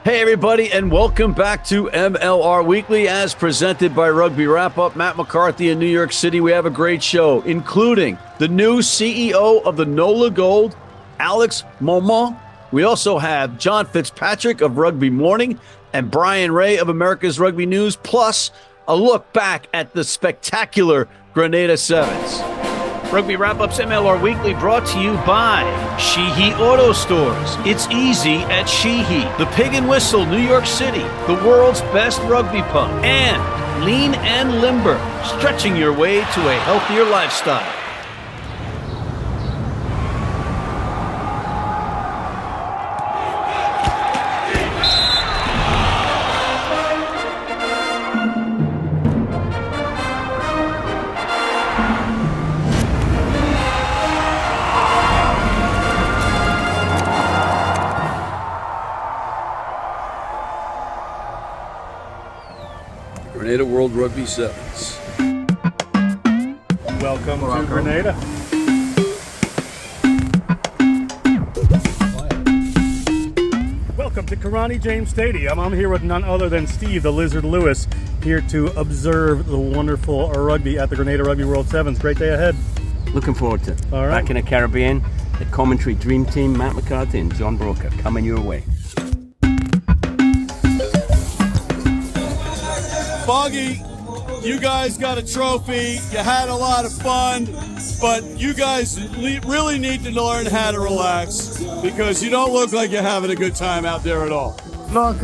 Hey, everybody, and welcome back to MLR Weekly as presented by RugbyWrapUp. Matt McCarthy in New York City. We have a great show, including the new CEO of the NOLA Gold, Alex Maumont. We also have John Fitzpatrick of Rugby Morning and Bryan Ray of America's Rugby News, plus a look back at the spectacular Grenada Sevens. Rugby Wrap-Up's MLR Weekly brought to you by Sheehy Auto Stores. It's easy at Sheehy. The Pig and Whistle, New York City. The world's best rugby pub. And Lean and Limber, stretching your way to a healthier lifestyle. Grenada World Rugby Sevens. Welcome to Grenada. Welcome to Karani James Stadium. I'm here with none other than Steve the Lizard Lewis, here to observe the wonderful rugby at the Grenada Rugby World Sevens. Great day ahead. Looking forward to it. All right. Back in the Caribbean, the commentary dream team, Matt McCarthy and John Broker, coming your way. Foggy, you guys got a trophy. You had a lot of fun, but you guys really need to learn how to relax because you don't look like you're having a good time out there at all. Look,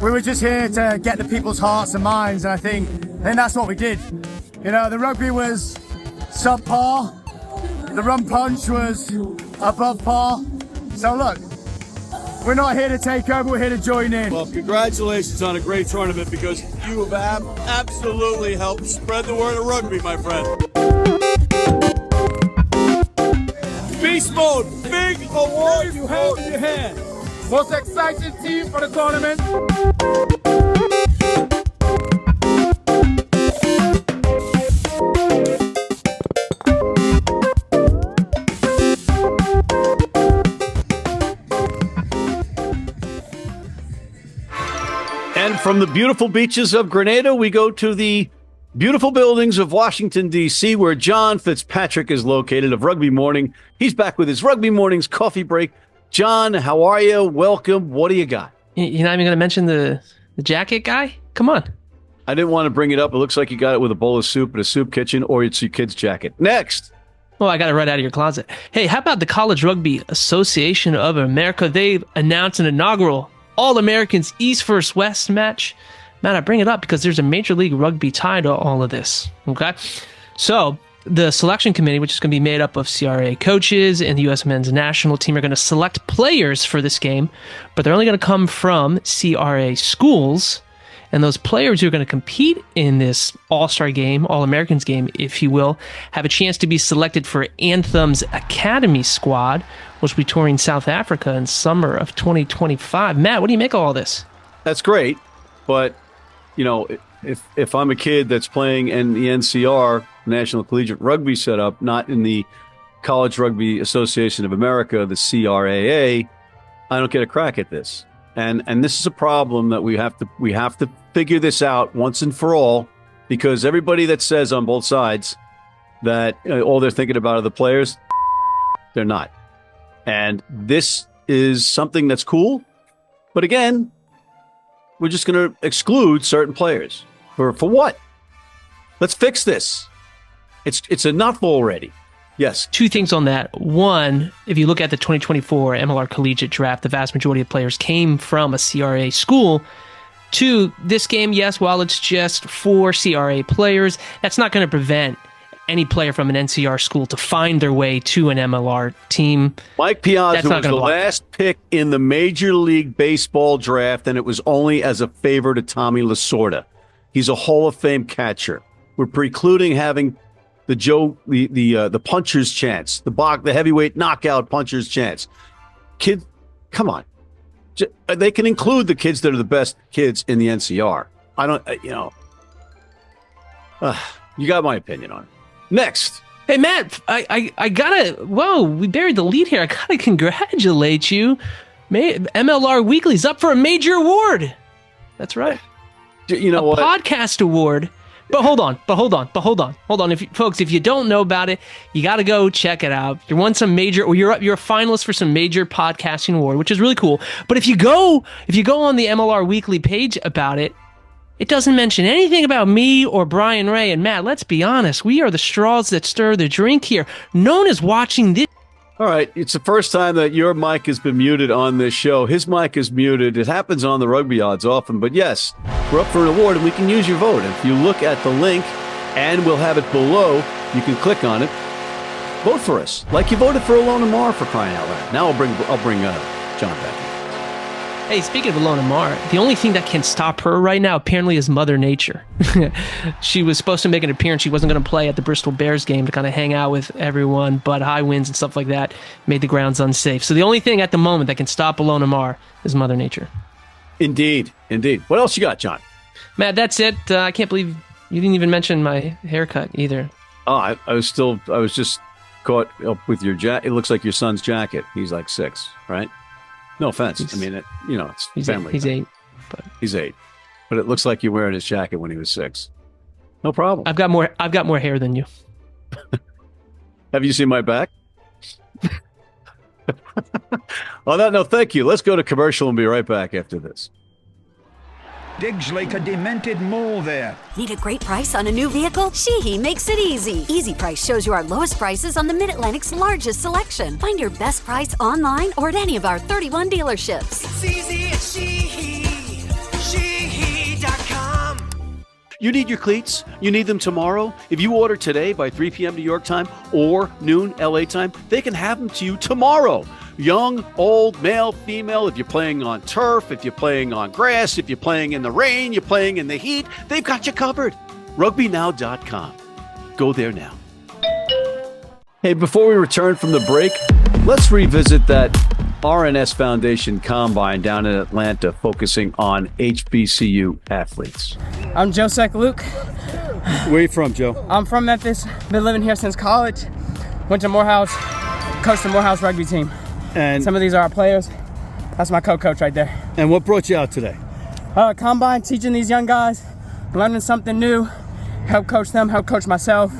we were just here to get the people's hearts and minds, and I think that's what we did. You know, the rugby was subpar, the rum punch was above par. So look, we're not here to take over, we're here to join in. Well, congratulations on a great tournament because you have absolutely helped spread the word of rugby, my friend. Beast Mode, big award you have in your hand. Most exciting team for the tournament. And from the beautiful beaches of Grenada, we go to the beautiful buildings of Washington, D.C., where John Fitzpatrick is located of Rugby Morning. He's back with his Rugby Morning's coffee break. John, how are you? Welcome. What do you got? You're not even going to mention the jacket guy? Come on. I didn't want to bring it up. It looks like you got it with a bowl of soup at a soup kitchen, or it's your kid's jacket. Next. Well, I got it right out of your closet. Hey, how about the College Rugby Association of America? They've announced an inaugural All-Americans East vs. West match. Matt, I bring it up because there's a Major League Rugby tie to all of this, okay? So the selection committee, which is going to be made up of CRA coaches and the U.S. men's national team, are going to select players for this game, but they're only going to come from CRA schools, and those players who are going to compete in this All-Star game, All-Americans game, if you will, have a chance to be selected for Anthem's Academy squad, which will be touring South Africa in summer of 2025. Matt, what do you make of all this? That's great, but, you know, if I'm a kid that's playing in the NCR, National Collegiate Rugby setup, not in the College Rugby Association of America, the CRAA, I don't get a crack at this. And this is a problem that we have to figure this out once and for all, because everybody that says on both sides that all they're thinking about are the players, they're not. And this is something that's cool, but again, we're just going to exclude certain players. For what? Let's fix this. It's enough already. Yes. Two things on that. One, if you look at the 2024 MLR Collegiate Draft, the vast majority of players came from a CRA school. Two, this game, yes, while it's just for CRA players, that's not going to prevent any player from an NCR school to find their way to an MLR team. Mike Piazza was the last pick in the Major League Baseball draft, and it was only as a favor to Tommy Lasorda. He's a Hall of Fame catcher. We're precluding having the puncher's chance, the heavyweight knockout puncher's chance. Kid, come on. They can include the kids that are the best kids in the NCR. I don't, you got my opinion on it. Next. Hey, Matt, I gotta, whoa, we buried the lead here. I gotta congratulate you. MLR Weekly's up for a major award. That's right. You know what? Podcast award. But hold on. If you don't know about it, you got to go check it out. You won some major, or you're a finalist for some major podcasting award, which is really cool. But if you go on the MLR Weekly page about it, it doesn't mention anything about me or Bryan Ray. And Matt, let's be honest, we are the straws that stir the drink here. No one is watching this. All right, it's the first time that your mic has been muted on this show. His mic is muted. It happens on the Rugby Odds often, but yes, we're up for an award and we can use your vote. If you look at the link, and we'll have it below, you can click on it. Vote for us, like you voted for Alona Mar, for crying out loud. Now I'll bring John back in. Hey, speaking of Alona Mar, the only thing that can stop her right now apparently is Mother Nature. She was supposed to make an appearance. She wasn't going to play at the Bristol Bears game to kind of hang out with everyone, but high winds and stuff like that made the grounds unsafe. So the only thing at the moment that can stop Alona Mar is Mother Nature. Indeed. What else you got, John? Matt, that's it. I can't believe you didn't even mention my haircut either. Oh, I was just caught up with your jacket. It looks like your son's jacket. He's like 6, right? No offense. It's family. He's 8. He's 8. But it looks like you're wearing his jacket when he was 6. No problem. I've got more hair than you. Have you seen my back? On that note, thank you. Let's go to commercial and be right back after this. Digs like a demented mole there. Need a great price on a new vehicle? Sheehy makes it easy. Easy Price shows you our lowest prices on the Mid-Atlantic's largest selection. Find your best price online or at any of our 31 dealerships. It's easy at Sheehy. Sheehy.com. You need your cleats? You need them tomorrow? If you order today by 3 p.m. New York time or noon LA time, they can have them to you tomorrow. Young, old, male, female, if you're playing on turf, if you're playing on grass, if you're playing in the rain, you're playing in the heat, they've got you covered. RugbyNow.com. Go there now. Hey, before we return from the break, let's revisit that R&S Foundation Combine down in Atlanta focusing on HBCU athletes. I'm Josek Luke. Where are you from, Joe? I'm from Memphis. Been living here since college. Went to Morehouse, coached the Morehouse rugby team. And some of these are our players. That's my co-coach right there. And what brought you out today? Combine, teaching these young guys, learning something new, help coach them, help coach myself.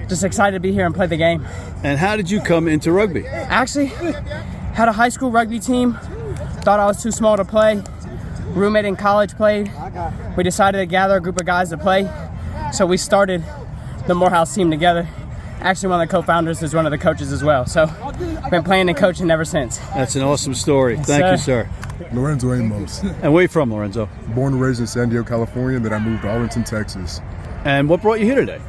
Just excited to be here and play the game. And how did you come into rugby? Actually, had a high school rugby team. Thought I was too small to play. Roommate in college played. We decided to gather a group of guys to play. So we started the Morehouse team together. Actually, one of the co-founders is one of the coaches as well. So, been playing and coaching ever since. That's an awesome story. Thank you, sir. Lorenzo Amos. And where are you from, Lorenzo? Born and raised in San Diego, California, and then I moved to Arlington, Texas. And what brought you here today?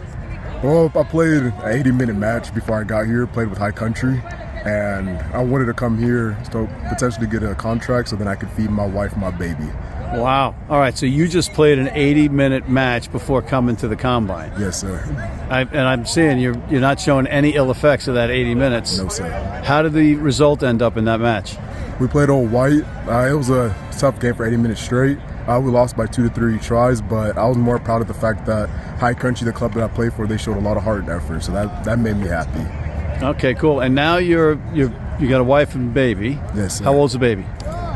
Well, I played an 80-minute match before I got here, played with High Country, and I wanted to come here to potentially get a contract so then I could feed my wife and my baby. Wow. All right, so you just played an 80-minute match before coming to the Combine. Yes, sir. And I'm seeing you're not showing any ill effects of that 80 minutes. No, sir. How did the result end up in that match? We played on white. It was a tough game for 80 minutes straight. We lost by 2 to 3 tries, but I was more proud of the fact that High Country, the club that I played for, they showed a lot of heart and effort, so that made me happy. Okay, cool. And now you got a wife and baby. Yes, sir. How old's the baby?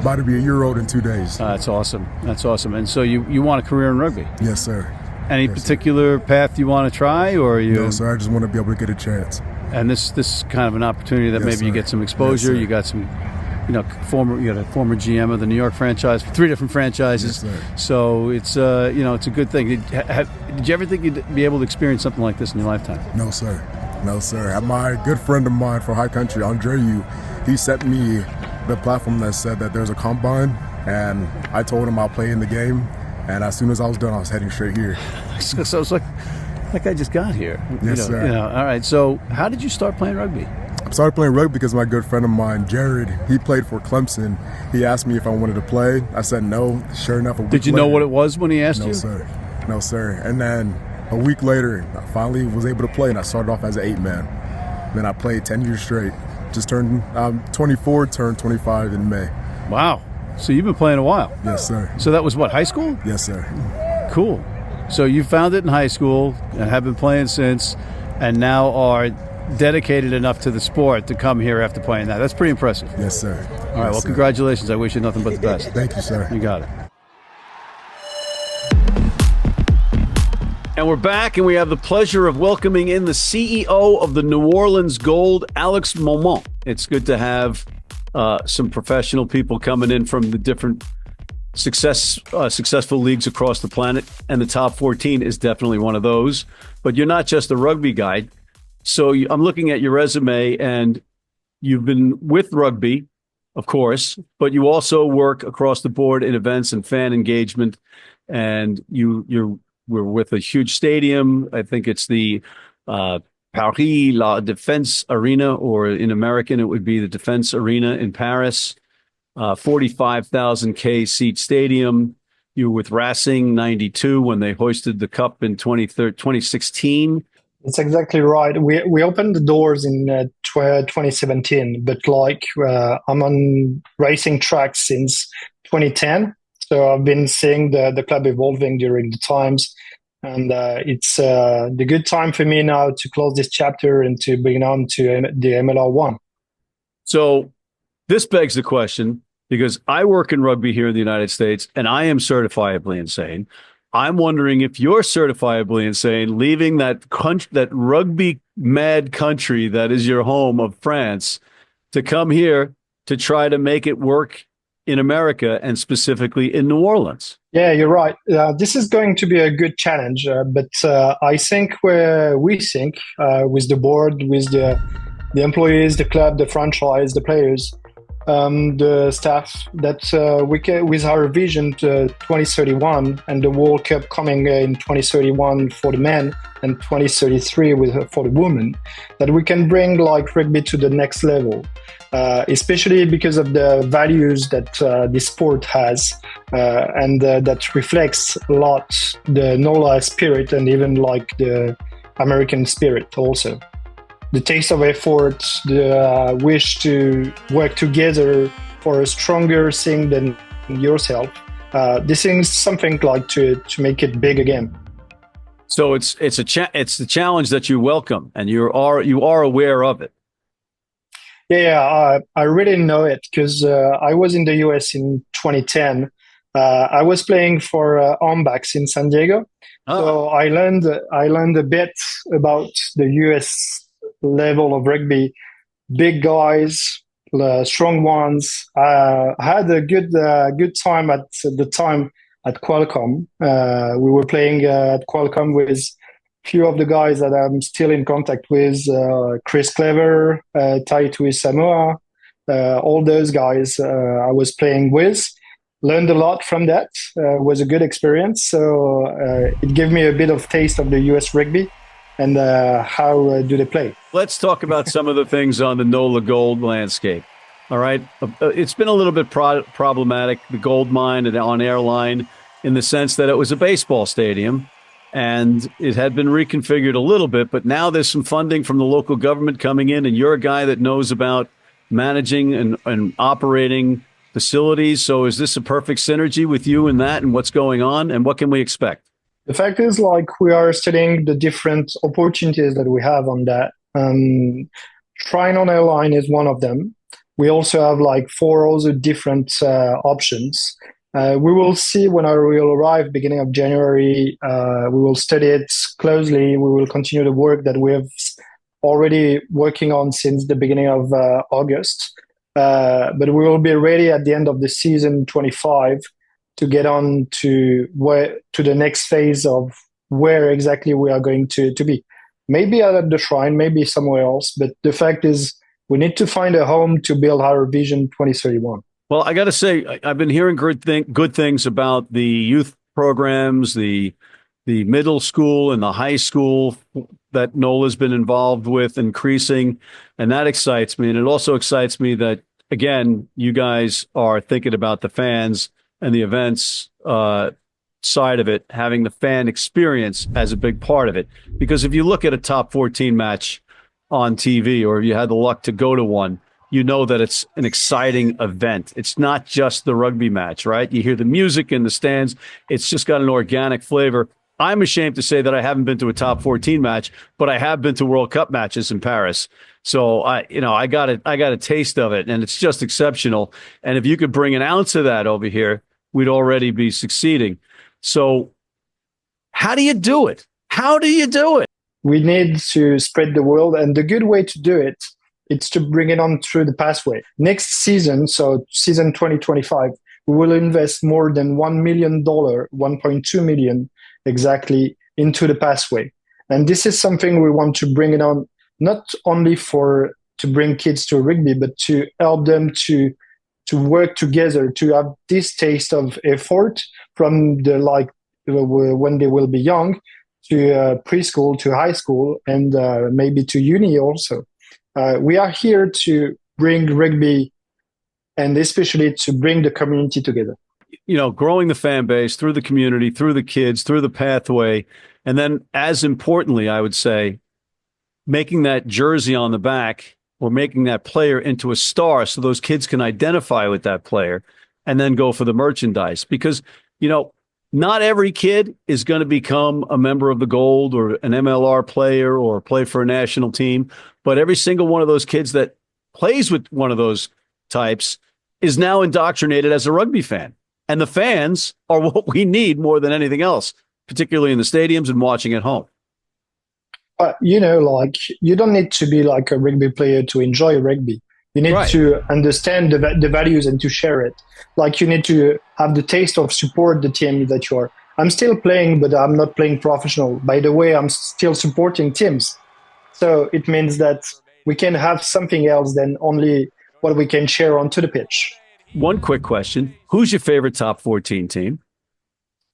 About to be a year old in 2 days. That's awesome. And so you want a career in rugby? Yes, sir. Any particular path you want to try, or you? No, sir. I just want to be able to get a chance. And this is kind of an opportunity that maybe you get some exposure. Yes, you got some, you got a former GM of the New York franchise, 3 different franchises. Yes, sir. So it's it's a good thing. Did you ever think you'd be able to experience something like this in your lifetime? No, sir. No, sir. My good friend of mine from High Country, Andre, he sent me the platform that said that there's a combine, and I told him I'll play in the game, and as soon as I was done, I was heading straight here. So it's like I just got here. Yes, sir. All right. So how did you start playing rugby? I started playing rugby because my good friend of mine, Jared, he played for Clemson. He asked me if I wanted to play. I said no. Sure enough, Did you know what it was when he asked you? No, sir. No, sir. And then a week later, I finally was able to play, and I started off as an 8-man. Then I played 10 years straight. Just turned 24, turned 25 in May. Wow. So you've been playing a while. Yes, sir. So that was what, high school? Yes, sir. Cool. So you found it in high school and have been playing since, and now are dedicated enough to the sport to come here after playing that. That's pretty impressive. Yes, sir. All right, well, congratulations. I wish you nothing but the best. Thank you, sir. You got it. And we're back, and we have the pleasure of welcoming in the CEO of the New Orleans Gold, Alex Maumont. It's good to have some professional people coming in from the different successful leagues across the planet, and the top 14 is definitely one of those. But you're not just a rugby guy. So I'm looking at your resume, and you've been with rugby, of course, but you also work across the board in events and fan engagement, and we're with a huge stadium. I think it's the Paris La Défense Arena, or in American, it would be the Defense Arena in Paris. 45,000 seat stadium. You were with Racing 92 when they hoisted the cup in 2016. That's exactly right. We opened the doors in 2017, but I'm on racing tracks since 2010. So I've been seeing the club evolving during the times. And it's the good time for me now to close this chapter and to bring on to the MLR 1. So this begs the question, because I work in rugby here in the United States, and I am certifiably insane. I'm wondering if you're certifiably insane, leaving that rugby mad country that is your home of France to come here to try to make it work in America, and specifically in New Orleans. Yeah, you're right. This is going to be a good challenge, but I think we think with the board, with the employees, the club, the franchise, the players, the staff, that we can, with our vision to 2031 and the World Cup coming in 2031 for the men and 2033 for the women, that we can bring rugby to the next level, especially because of the values that this sport has, and that reflects a lot the NOLA spirit and even the American spirit also. The taste of effort, the wish to work together for a stronger thing than yourself. This is something to make it big again. So it's the challenge that you welcome, and you are aware of it. Yeah, I really know it because I was in the US in 2010. I was playing for Armbacks in San Diego, so I learned a bit about the US level of rugby. Big guys, strong ones. I had a good time at the time at Qualcomm. We were playing at Qualcomm with a few of the guys that I'm still in contact with, Chris Clever, Tai Samoa, all those guys I was playing with. Learned a lot from that. Was a good experience. So it gave me a bit of taste of the US rugby and how do they play. Let's talk about some of the things on the NOLA Gold landscape. All right. It's been a little bit problematic, the gold mine and on-air line, in the sense that it was a baseball stadium and it had been reconfigured a little bit, but now there's some funding from the local government coming in, and you're a guy that knows about managing and operating facilities. So is this a perfect synergy with you and that, and what's going on, and what can we expect? The fact is, we are studying the different opportunities that we have on that. Trying on airline is one of them. We also have 4 other different options. We will see when I will arrive beginning of January. We will study it closely. We will continue the work that we have already working on since the beginning of August. But we will be ready at the end of the season 25 to get on to the next phase of where exactly we are going to be. Maybe at the Shrine, maybe somewhere else. But the fact is, we need to find a home to build our vision 2031. Well, I got to say, I've been hearing good things about the youth programs, the middle school and the high school that NOLA's been involved with increasing, and that excites me. And it also excites me that, again, you guys are thinking about the fans and the events side of it, having the fan experience as a big part of it. Because if you look at a top 14 match on TV, or if you had the luck to go to one, you know that it's an exciting event. It's not just the rugby match, right? You hear the music in the stands. It's just got an organic flavor. I'm ashamed to say that I haven't been to a top 14 match, but I have been to World Cup matches in Paris. So I got a taste of it, and it's just exceptional. And if you could bring an ounce of that over here, we'd already be succeeding. So how do you do it? How do you do it? We need to spread the word, and the good way to do it, it's to bring it on through the pathway. Next season, so season 2025, we will invest more than $1 million, 1.2 million exactly, into the pathway. And this is something we want to bring it on, not only to bring kids to rugby, but to help them to work together, to have this taste of effort from when they will be young, to preschool, to high school, and maybe to uni also. We are here to bring rugby, and especially to bring the community together. Growing the fan base through the community, through the kids, through the pathway, and then as importantly, I would say, making that jersey on the back or making that player into a star so those kids can identify with that player and then go for the merchandise. Because, not every kid is going to become a member of the Gold or an MLR player or play for a national team, but every single one of those kids that plays with one of those types is now indoctrinated as a rugby fan. And the fans are what we need more than anything else, particularly in the stadiums and watching at home. You don't need to be like a rugby player to enjoy rugby. You need to understand the values and to share it. Like, you need to have the taste of support the team that you are. I'm still playing, but I'm not playing professional. By the way, I'm still supporting teams. So it means that we can have something else than only what we can share onto the pitch. One quick question. Who's your favorite top 14 team?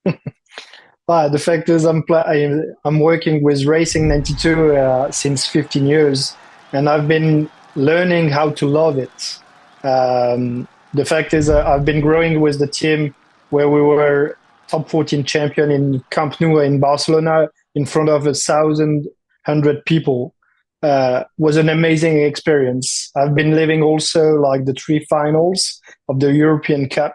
The fact is I'm working with Racing 92 since 15 years, and I've been learning how to love it. The fact is I've been growing with the team where we were top 14 champion in Camp Nou in Barcelona in front of 1,100 people. Was an amazing experience. I've been living also like the 3 finals of the European Cup.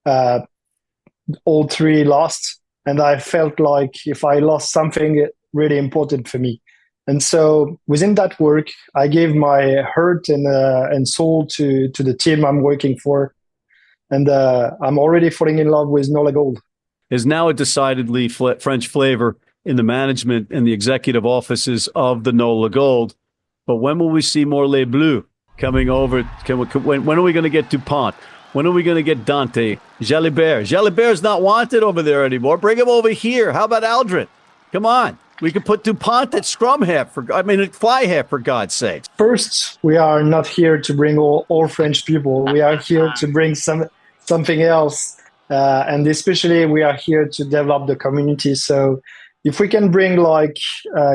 All 3 lost, and I felt like if I lost something really important for me. And so within that work, I gave my heart and soul to the team I'm working for. And I'm already falling in love with NOLA Gold. There's now a decidedly French flavor in the management and the executive offices of the NOLA Gold. But when will we see more Les Bleus coming over? When are we going to get Dupont? When are we going to get Dante? Jalibert? Jalibert's not wanted over there anymore. Bring him over here. How about Aldrin? Come on. We could put Dupont at scrum half, fly half, for God's sake. First, we are not here to bring all French people. We are here to bring something else. And especially we are here to develop the community. So if we can bring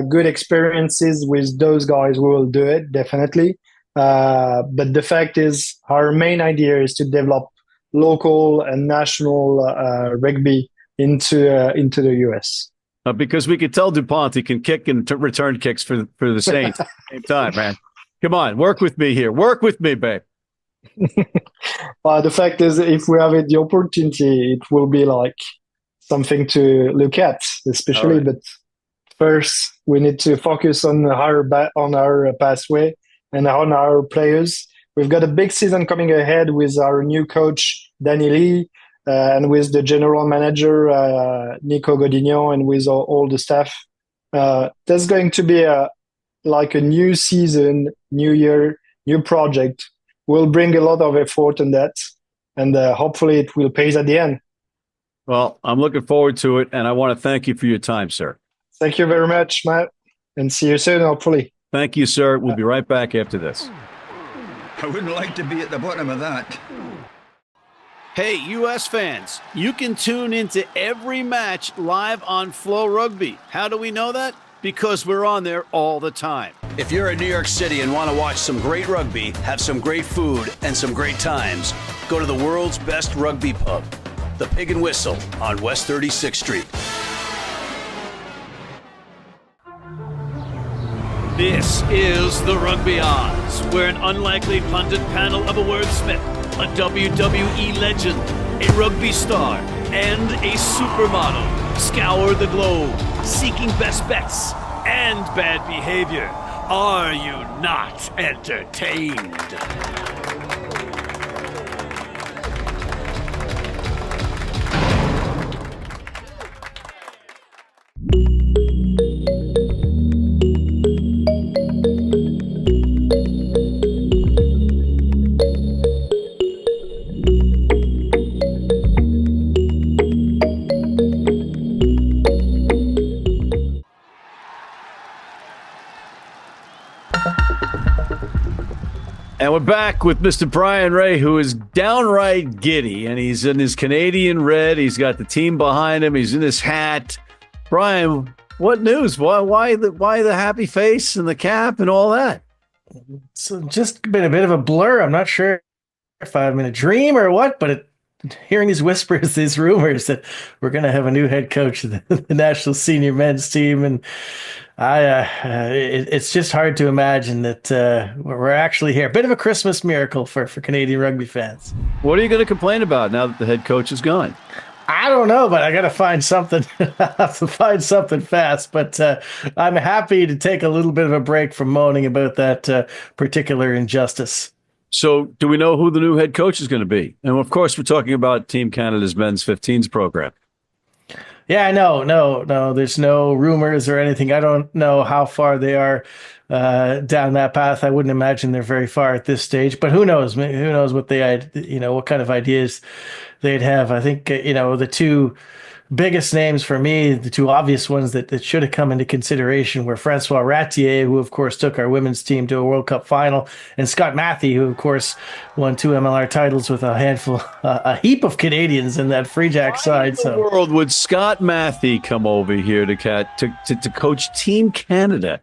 good experiences with those guys, we will do it, definitely. But the fact is, our main idea is to develop local and national rugby into the US. Because we could tell Dupont he can kick and return kicks for the Saints at the same time, man. Come on, work with me here. Work with me, babe. The fact is, if we have the opportunity, it will be something to look at, especially. Right. But first, we need to focus on our pathway and on our players. We've got a big season coming ahead with our new coach, Danny Lee, and with the general manager, Nico Godignon, and with all the staff. There's going to be a new season, new year, new project. We'll bring a lot of effort in that, and hopefully it will pay at the end. Well, I'm looking forward to it, and I want to thank you for your time, sir. Thank you very much, Matt, and see you soon, hopefully. Thank you, sir. We'll be right back after this. I wouldn't like to be at the bottom of that. Hey, U.S. fans, you can tune into every match live on Flow Rugby. How do we know that? Because we're on there all the time. If you're in New York City and want to watch some great rugby, have some great food, and some great times, go to the world's best rugby pub, the Pig and Whistle on West 36th Street. This is the Rugby Odds, where an unlikely pundit panel of a wordsmith, a WWE legend, a rugby star, and a supermodel Scour the globe, seeking best bets and bad behavior. Are you not entertained? And we're back with Mr. Bryan Ray, who is downright giddy, and he's in his Canadian red. He's got the team behind him. He's in his hat. Bryan, what news? Why the happy face and the cap and all that? It's just been a bit of a blur. I'm not sure if I'm in a dream or what, but hearing these whispers, these rumors that we're going to have a new head coach of the national senior men's team, and it's just hard to imagine that we're actually here. A bit of a Christmas miracle for Canadian rugby fans. What are you going to complain about now that the head coach is gone? I don't know, but I got to find something. I have to find something fast. But I'm happy to take a little bit of a break from moaning about that particular injustice. So do we know who the new head coach is going to be? And of course, we're talking about Team Canada's men's 15s program. Yeah, no. There's no rumors or anything. I don't know how far they are down that path. I wouldn't imagine they're very far at this stage. But who knows? Who knows what what kind of ideas they'd have. I think the two biggest names for me, the two obvious ones that should have come into consideration were Francois Ratier, who of course took our women's team to a World Cup final, and Scott Matthey, who of course won 2 MLR titles with a heap of Canadians in that Free Jack side. Why in the world would Scott Matthey come over here to coach Team Canada?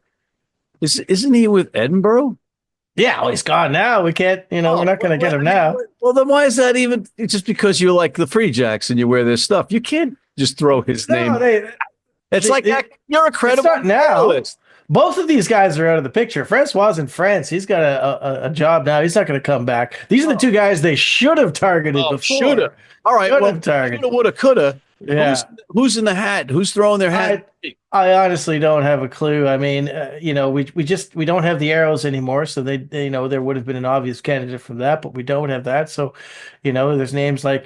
Isn't he with Edinburgh? Yeah, he's gone now. We can't, we're not going to get him now. Well, then why is that even? It's just because you like the Free Jacks and you wear their stuff. You can't just throw his name. You're a credible journalist. Both of these guys are out of the picture. Francois is in France. He's got a job now. He's not going to come back. These are the two guys they should have targeted before. Should have. All right. Shoulda, woulda, coulda. Yeah. Who's in the hat? Who's throwing their hat? I honestly don't have a clue. I mean, we don't have the arrows anymore, so they there would have been an obvious candidate from that, but we don't have that. So, there's names like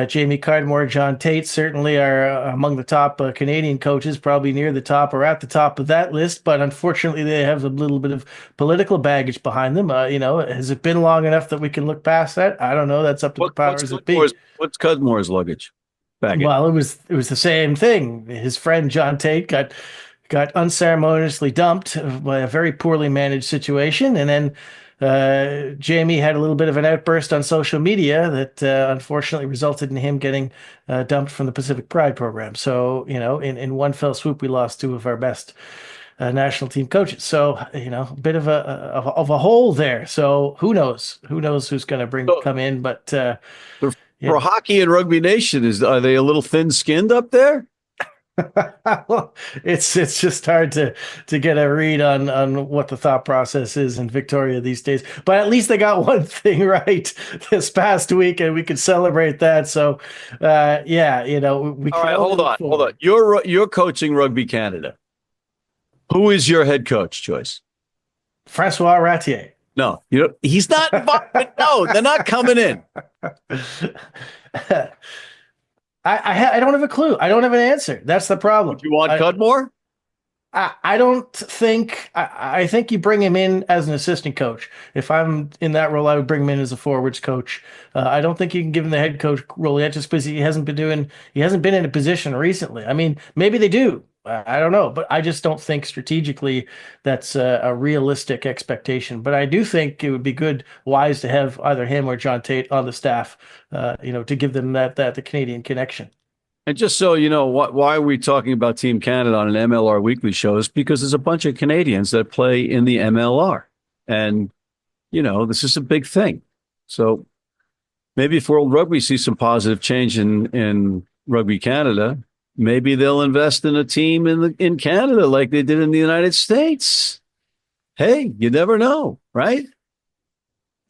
Jamie Cardmore, John Tate certainly are among the top Canadian coaches, probably near the top or at the top of that list. But unfortunately, they have a little bit of political baggage behind them. Has it been long enough that we can look past that? I don't know. That's up to the powers that be. What's Cudmore's luggage? Well, it was the same thing. His friend John Tate got unceremoniously dumped by a very poorly managed situation, and then Jamie had a little bit of an outburst on social media that unfortunately resulted in him getting dumped from the Pacific Pride program. So in one fell swoop, we lost 2 of our best national team coaches. So a bit of a hole there. So who knows? Who knows who's going to come in? But for hockey and Rugby Nation, are they a little thin-skinned up there? Well, it's just hard to get a read on what the thought process is in Victoria these days. But at least they got one thing right this past week, and we could celebrate that. So, we. All right, hold on. You're coaching Rugby Canada. Who is your head coach choice? Francois Ratier. No, he's not. No, they're not coming in. I don't have a clue. I don't have an answer. That's the problem. Do you want Cudmore? I don't think. I think you bring him in as an assistant coach. If I'm in that role, I would bring him in as a forwards coach. I don't think you can give him the head coach role yet, just because he hasn't been in a position recently. I mean, maybe they do. I don't know, but I just don't think strategically that's a realistic expectation. But I do think it would be wise to have either him or John Tate on the staff, to give them the Canadian connection. And just so you know, why are we talking about Team Canada on an MLR Weekly show is because there's a bunch of Canadians that play in the MLR. And, this is a big thing. So maybe if World Rugby sees some positive change in Rugby Canada, maybe they'll invest in a team in Canada like they did in the United States. Hey, you never know, right?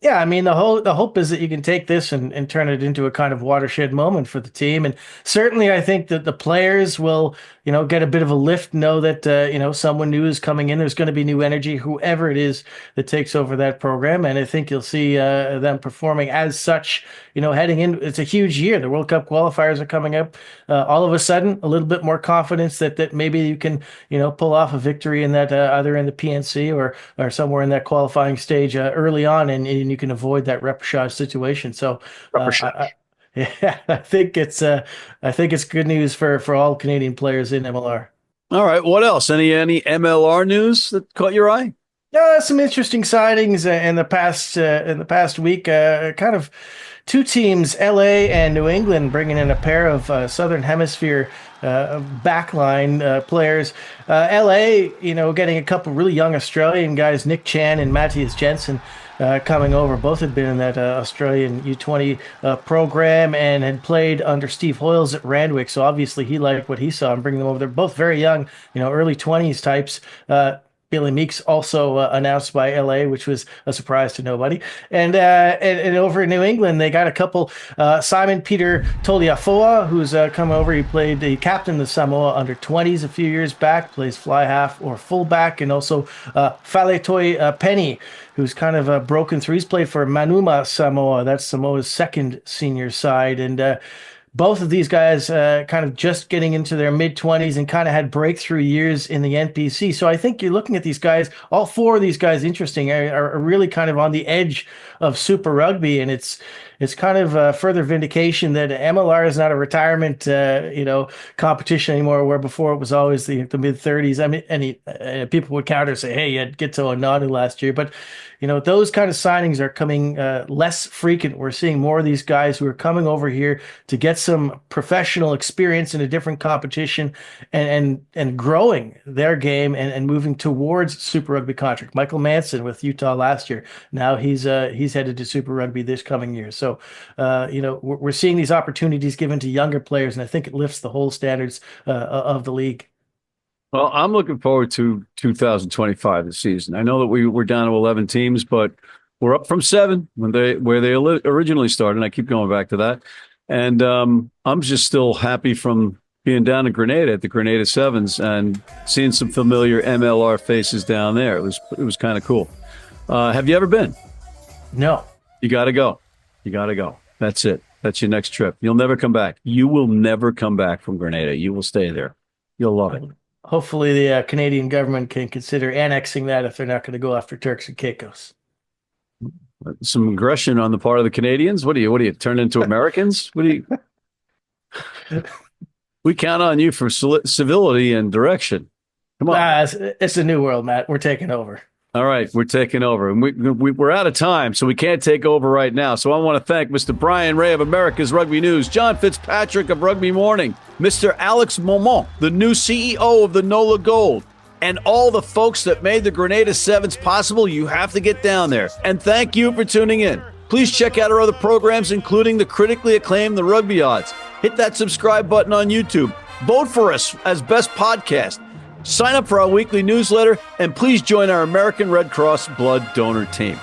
Yeah, I mean the hope is that you can take this and turn it into a kind of watershed moment for the team, and certainly I think that the players will get a bit of a lift, know that someone new is coming in. There's going to be new energy, whoever it is that takes over that program, and I think you'll see them performing as such. Heading in, it's a huge year. The World Cup qualifiers are coming up. All of a sudden, a little bit more confidence that maybe you can pull off a victory in that either in the PNC or somewhere in that qualifying stage early on, and you can avoid that repechage situation. So, yeah, I think it's good news for all Canadian players in MLR. All right, what else? Any MLR news that caught your eye? Some interesting signings in the past week. Kind of two teams, LA and New England, bringing in a pair of Southern Hemisphere backline players. LA, getting a couple really young Australian guys, Nick Chan and Matthias Jensen, coming over. Both had been in that Australian U20 program and had played under Steve Hoyles at Randwick. So obviously he liked what he saw and bringing them over. They're both very young, early 20s types. Billy Meeks also announced by LA, which was a surprise to nobody. And over in New England, they got a couple. Simon Peter Toliafoa, who's come over. He played the captain of Samoa under 20s a few years back, plays fly half or fullback, and also Faletoi Penny, who's kind of broken through. He's played for Manuma Samoa. That's Samoa's second senior side. And both of these guys kind of just getting into their mid-20s and kind of had breakthrough years in the NPC. So I think you're looking at these guys, all four of these guys, interesting, are really kind of on the edge of Super Rugby. And it's kind of further vindication that MLR is not a retirement, competition anymore, where before it was always the mid-30s. I mean, people would counter and say, hey, you had Gito and Nanu last year. But, those kind of signings are coming less frequent. We're seeing more of these guys who are coming over here to get some professional experience in a different competition and growing their game and moving towards Super Rugby contract. Michael Manson with Utah last year. Now he's headed to Super Rugby this coming year. So, we're seeing these opportunities given to younger players, and I think it lifts the whole standards of the league. Well, I'm looking forward to 2025 this season. I know that we're down to 11 teams, but we're up from 7 where they originally started. And I keep going back to that. And I'm just still happy from being down in Grenada at the Grenada Sevens and seeing some familiar MLR faces down there. It was kind of cool. Have you ever been? No. You got to go. You got to go. That's it. That's your next trip. You'll never come back. You will never come back from Grenada. You will stay there. You'll love it. Hopefully the Canadian government can consider annexing that if they're not going to go after Turks and Caicos. Some aggression on the part of the Canadians. What do you turn into Americans? We count on you for civility and direction. Come on. It's a new world, Matt. We're taking over. All right, we're taking over, and we're out of time, so we can't take over right now. So I want to thank Mr. Bryan Ray of America's Rugby News, John Fitzpatrick of Rugby Morning, Mr. Alex Maumont, the new CEO of the NOLA Gold, and all the folks that made the Grenada Sevens possible. You have to get down there. And thank you for tuning in. Please check out our other programs, including the critically acclaimed The Rugby Odds. Hit that subscribe button on YouTube. Vote for us as best podcast. Sign up for our weekly newsletter, and please join our American Red Cross blood donor team.